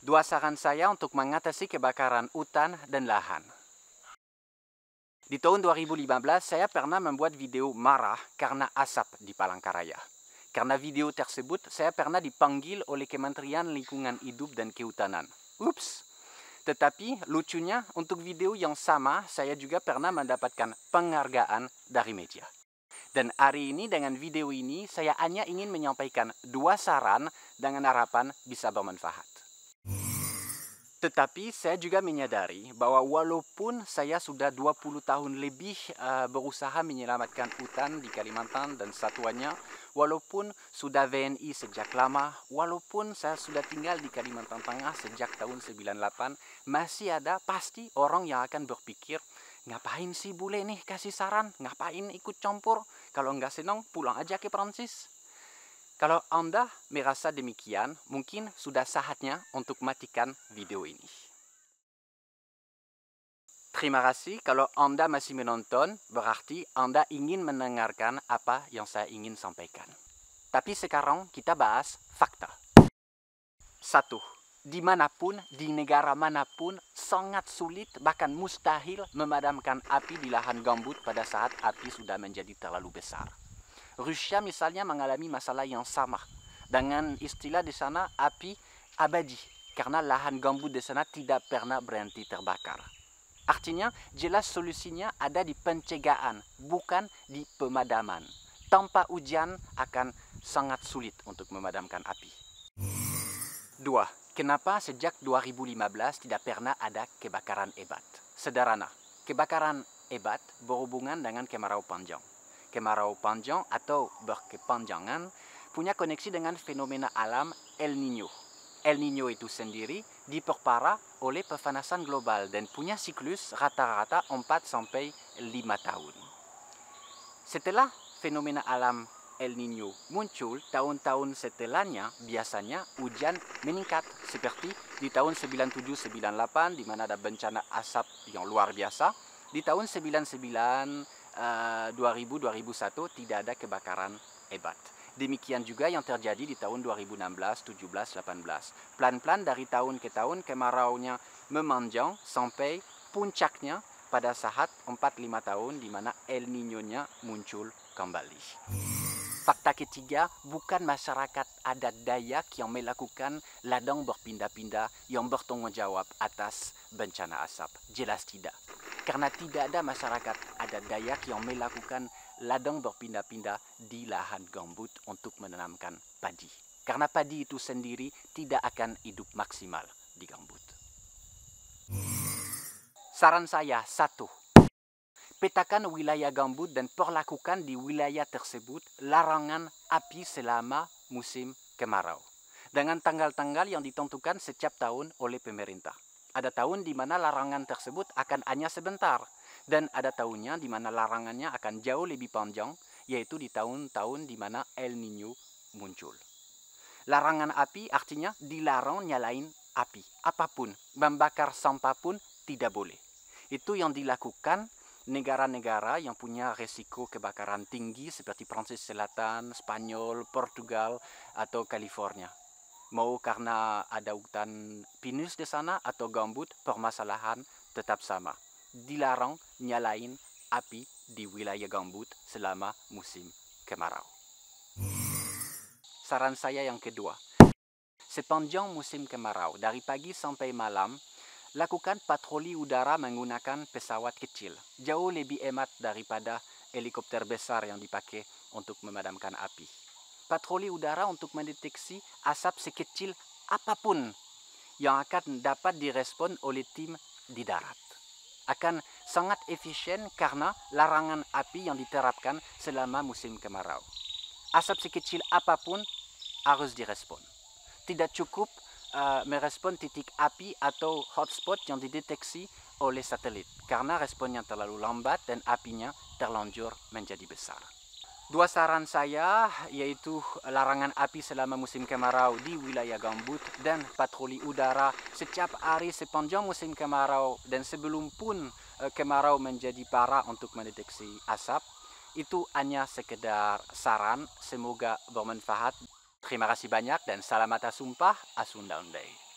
Dua saran saya untuk mengatasi kebakaran hutan dan lahan. Di tahun 2015, saya pernah membuat video marah karena asap di Palangkaraya. Karena video tersebut, saya pernah dipanggil oleh Kementerian Lingkungan Hidup dan Kehutanan. Ups! Tetapi lucunya, untuk video yang sama, saya juga pernah mendapatkan penghargaan dari media. Dan hari ini dengan video ini, saya hanya ingin menyampaikan dua saran dengan harapan bisa bermanfaat. Tetapi saya juga menyadari bahwa walaupun saya sudah 20 tahun lebih berusaha menyelamatkan hutan di Kalimantan dan satuannya, walaupun sudah WNI sejak lama, walaupun saya sudah tinggal di Kalimantan Tengah sejak tahun 98, masih ada pasti orang yang akan berpikir, ngapain sih bule nih kasih saran, ngapain ikut campur, kalau nggak senang pulang aja ke Prancis. Kalau Anda merasa demikian, mungkin sudah saatnya untuk matikan video ini. Terima kasih kalau Anda masih menonton, berarti Anda ingin mendengarkan apa yang saya ingin sampaikan. Tapi sekarang kita bahas fakta. 1. Dimanapun, di negara manapun, sangat sulit bahkan mustahil memadamkan api di lahan gambut pada saat api sudah menjadi terlalu besar. Rusia misalnya mengalami masalah yang sama. Dengan istilah di sana api abadi, karena lahan gambut di sana tidak pernah berhenti terbakar. Artinya jelas solusinya ada di pencegahan, bukan di pemadaman. Tanpa hujan akan sangat sulit untuk memadamkan api. 2. Kenapa sejak 2015 tidak pernah ada kebakaran hebat? Sederhana, kebakaran hebat berhubungan dengan kemarau panjang. Kemarau panjang atau berkepanjangan punya koneksi dengan fenomena alam El Niño. El Niño itu sendiri diperparah oleh pemanasan global dan punya siklus rata-rata 4-5 tahun. Setelah fenomena alam El Niño muncul, tahun-tahun setelahnya biasanya hujan meningkat seperti di tahun 97-98 di mana ada bencana asap yang luar biasa. Di tahun 99 2000-2001 tidak ada kebakaran hebat. Demikian juga yang terjadi di tahun 2016, 17, 18. Pelan-pelan dari tahun ke tahun kemaraunya memanjang sampai puncaknya pada saat 4-5 tahun di mana El Niño-nya muncul kembali. Fakta ketiga, bukan masyarakat adat Dayak yang melakukan ladang berpindah-pindah yang bertanggung jawab atas bencana asap. Jelas tidak. Karena tidak ada masyarakat adat Dayak yang melakukan ladang berpindah-pindah di lahan gambut untuk menanamkan padi. Karena padi itu sendiri tidak akan hidup maksimal di gambut. Saran saya, 1. Petakan wilayah gambut dan perlakukan di wilayah tersebut larangan api selama musim kemarau. Dengan tanggal-tanggal yang ditentukan setiap tahun oleh pemerintah. Ada tahun di mana larangan tersebut akan hanya sebentar. Dan ada tahunnya di mana larangannya akan jauh lebih panjang, yaitu di tahun-tahun di mana El Niño muncul. Larangan api artinya dilarang nyalain api. Apapun, membakar sampah pun tidak boleh. Itu yang dilakukan negara-negara yang punya resiko kebakaran tinggi seperti Prancis Selatan, Spanyol, Portugal, atau California. Mau karena ada hutan pinus di sana atau gambut, permasalahan tetap sama. Dilarang nyalain api di wilayah gambut selama musim kemarau. Saran saya yang kedua, sepanjang musim kemarau, dari pagi sampai malam, lakukan patroli udara menggunakan pesawat kecil. Jauh lebih hemat daripada helikopter besar yang dipakai untuk memadamkan api. Patroli udara untuk mendeteksi asap sekecil apapun yang akan dapat direspon oleh tim di darat. Akan sangat efisien karena larangan api yang diterapkan selama musim kemarau. Asap sekecil apapun harus direspon. Tidak cukup merespon titik api atau hotspot yang dideteksi oleh satelit karena responnya terlalu lambat dan apinya terlanjur menjadi besar. Dua saran saya yaitu larangan api selama musim kemarau di wilayah gambut dan patroli udara setiap hari sepanjang musim kemarau dan sebelum pun kemarau menjadi parah untuk mendeteksi asap. Itu hanya sekedar saran, semoga bermanfaat. Terima kasih banyak dan salam atas sumpah, Asundaundai.